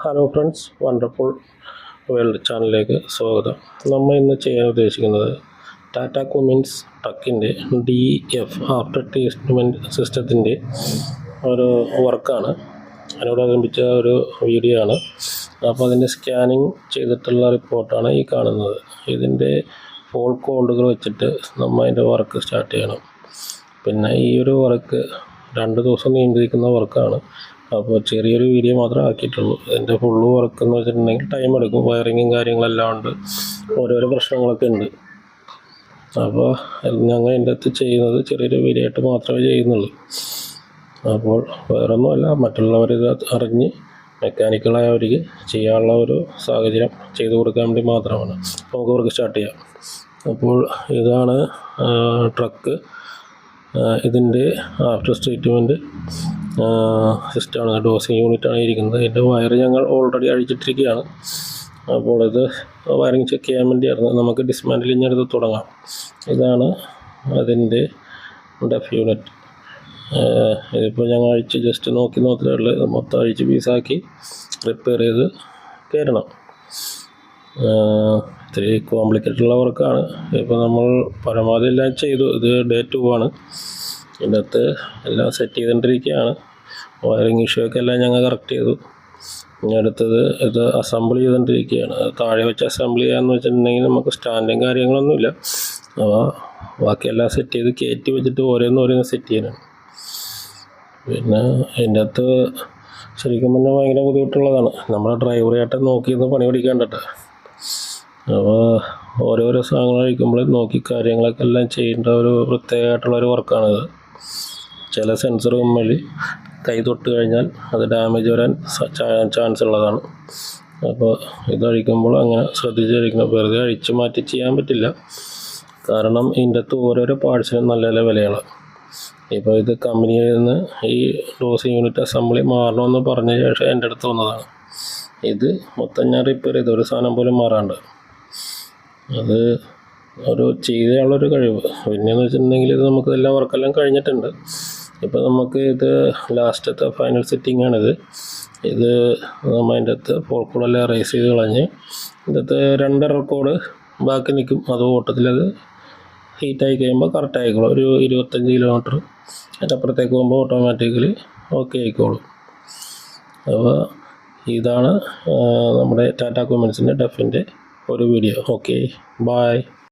Hello friends, wonderful world ചാനലിലേക്ക് സ്വാഗതം. നമ്മൾ ഇന്ന് ചെയ്യാൻ ഉദ്ദേശിക്കുന്നത് ടാറ്റ കുമിൻസ് ട്രക്കിൻ്റെ DF ആഫ്റ്റർ ട്രീറ്റ്മെൻറ്റ് സിസ്റ്റത്തിൻ്റെ ഒരു വർക്കാണ്. അതിനോടനുബന്ധിച്ച ഒരു വീഡിയോ ആണ്. അപ്പോൾ അതിൻ്റെ സ്കാനിങ് ചെയ്തിട്ടുള്ള റിപ്പോർട്ടാണ് ഈ കാണുന്നത്. ഇതിൻ്റെ ഫോൾ കോഡുകൾ വെച്ചിട്ട് നമ്മൾ അതിൻ്റെ വർക്ക് സ്റ്റാർട്ട് ചെയ്യണം. പിന്നെ ഈ ഒരു വർക്ക് 2 ദിവസം നീണ്ടിരിക്കുന്ന വർക്കാണ്. അപ്പോൾ ചെറിയൊരു വീഡിയോ മാത്രമേ ആക്കിയിട്ടുള്ളൂ. ഇതിൻ്റെ ഫുള്ള് വർക്ക് എന്ന് വെച്ചിട്ടുണ്ടെങ്കിൽ ടൈം എടുക്കും. വയറിങ്ങും കാര്യങ്ങളെല്ലാം ഉണ്ട്, ഓരോരോ പ്രശ്നങ്ങളൊക്കെ ഉണ്ട്. അപ്പോൾ ഞങ്ങൾ ഇതിൻ്റെ അകത്ത് ചെയ്യുന്നത് ചെറിയൊരു വീഡിയോ ആയിട്ട് മാത്രമേ ചെയ്യുന്നുള്ളൂ. അപ്പോൾ വേറൊന്നുമല്ല, മറ്റുള്ളവരിത് അറിഞ്ഞ് മെക്കാനിക്കലായവർക്ക് ചെയ്യാനുള്ള ഒരു സാഹചര്യം ചെയ്തു കൊടുക്കാൻ വേണ്ടി മാത്രമാണ്. നമുക്ക് വർക്ക് സ്റ്റാർട്ട് ചെയ്യാം. അപ്പോൾ ഇതാണ് ട്രക്ക്. ഇതിൻ്റെ ആഫ്റ്റർ ട്രീറ്റ്മെൻറ്റ് സിസ്റ്റമാണ്, ഡോസിങ് യൂണിറ്റാണ് ഇരിക്കുന്നത്. ഇതിൻ്റെ വയർ ഞങ്ങൾ ഓൾറെഡി അഴിച്ചിട്ടിരിക്കുകയാണ്. അപ്പോൾ ഇത് വയറിങ് ചെക്ക് ചെയ്യാൻ വേണ്ടിയായിരുന്നു. നമുക്ക് ഡിസ്മാൻറ്റിലിങ് എടുത്ത് തുടങ്ങാം. ഇതാണ് അതിൻ്റെ ഡെഫ് യൂണിറ്റ്. ഇതിപ്പോൾ ഞങ്ങൾ അഴിച്ച് ജസ്റ്റ് നോക്കിയേ ഉള്ളൂ. മൊത്തം അഴിച്ച് പീസാക്കി റിപ്പയർ ചെയ്ത് കയറണം. ഇത്തിരി കോംപ്ലിക്കേറ്റഡുള്ള വർക്കാണ്. ഇപ്പോൾ നമ്മൾ പരമാവധി എല്ലാം ചെയ്തു. ഇത് ഡേ 2 ആണ്. ഇതിൻ്റെ അകത്ത് എല്ലാം സെറ്റ് ചെയ്തുകൊണ്ടിരിക്കുകയാണ്. വയറിങ് ഇഷ്യൂ ഒക്കെ എല്ലാം ഞങ്ങൾ കറക്റ്റ് ചെയ്തു. ഇനി അടുത്തത് ഇത് അസംബിൾ ചെയ്തുകൊണ്ടിരിക്കുകയാണ്. താഴെ വെച്ച് അസംബിൾ ചെയ്യാമെന്ന് വെച്ചിട്ടുണ്ടെങ്കിൽ നമുക്ക് സ്റ്റാൻഡും കാര്യങ്ങളൊന്നുമില്ല. അപ്പോൾ ബാക്കിയെല്ലാം സെറ്റ് ചെയ്ത് കയറ്റി വെച്ചിട്ട് ഓരോന്ന് സെറ്റ് ചെയ്യാനാണ്. പിന്നെ അതിൻ്റെ അകത്ത് ശരിക്കും പറഞ്ഞാൽ ഭയങ്കര ബുദ്ധിമുട്ടുള്ളതാണ്. നമ്മുടെ ഡ്രൈവറായിട്ട് നോക്കിയിരുന്ന് പണി പിടിക്കാണ്ടിട്ട്. അപ്പോൾ ഓരോരോ സാധനങ്ങൾ കഴിക്കുമ്പോൾ നോക്കി കാര്യങ്ങളൊക്കെ എല്ലാം ചെയ്യേണ്ട ഒരു പ്രത്യേകമായിട്ടുള്ളൊരു വർക്കാണിത്. ചില സെൻസർ കമ്മൽ കൈ തൊട്ട് കഴിഞ്ഞാൽ അത് ഡാമേജ് വരാൻ ചാൻസ് ഉള്ളതാണ്. അപ്പോൾ ഇത് അഴിക്കുമ്പോൾ അങ്ങനെ ശ്രദ്ധിച്ച് അഴിക്കണം. വെറുതെ അഴിച്ച് മാറ്റി ചെയ്യാൻ പറ്റില്ല. കാരണം ഇതിൻ്റെ അകത്ത് ഓരോരോ പാർട്സിനും നല്ല നല്ല വിലയാണ്. ഇപ്പോൾ ഇത് കമ്പനിയിൽ നിന്ന് ഈ ഡോസിങ് യൂണിറ്റ് അസംബ്ലി മാറണമെന്ന് പറഞ്ഞ ശേഷം എൻ്റെ അടുത്ത് വന്നതാണ്. ഇത് മൊത്തം ഞാൻ റിപ്പയർ ചെയ്തു, ഒരു സാധനം പോലും മാറാണ്ട്. അത് ഒരു ചെയ്യാനുള്ളൊരു കഴിവ്. പിന്നെയെന്ന് വെച്ചിട്ടുണ്ടെങ്കിൽ ഇത് നമുക്ക് എല്ലാ വർക്കെല്ലാം കഴിഞ്ഞിട്ടുണ്ട്. ഇപ്പോൾ നമുക്ക് ഇത് ലാസ്റ്റത്തെ ഫൈനൽ സെറ്റിങ്ങാണിത്. ഇത് നമ്മൾ അതിൻ്റെ അകത്ത് ഫോൾക്കോടെല്ലാം റേസ് ചെയ്ത് കളഞ്ഞ് ഇതിൻ്റെ 2 റെക്കോർഡ് ബാക്കി നിൽക്കും. അത് ഓട്ടത്തിലത് ഹീറ്റായി കഴിയുമ്പോൾ കറക്റ്റ് ആയിക്കോളും. ഒരു 25 കിലോമീറ്റർ അതിൻ്റെ അപ്പുറത്തേക്ക് പോകുമ്പോൾ ഓട്ടോമാറ്റിക്കലി ഓക്കെ ആയിക്കോളും. അപ്പോൾ ഇതാണ് നമ്മുടെ ടാറ്റ കുമിൻസിൻ്റെ ഡെഫിൻ്റെ ഒരു വീഡിയോ. Okay, by.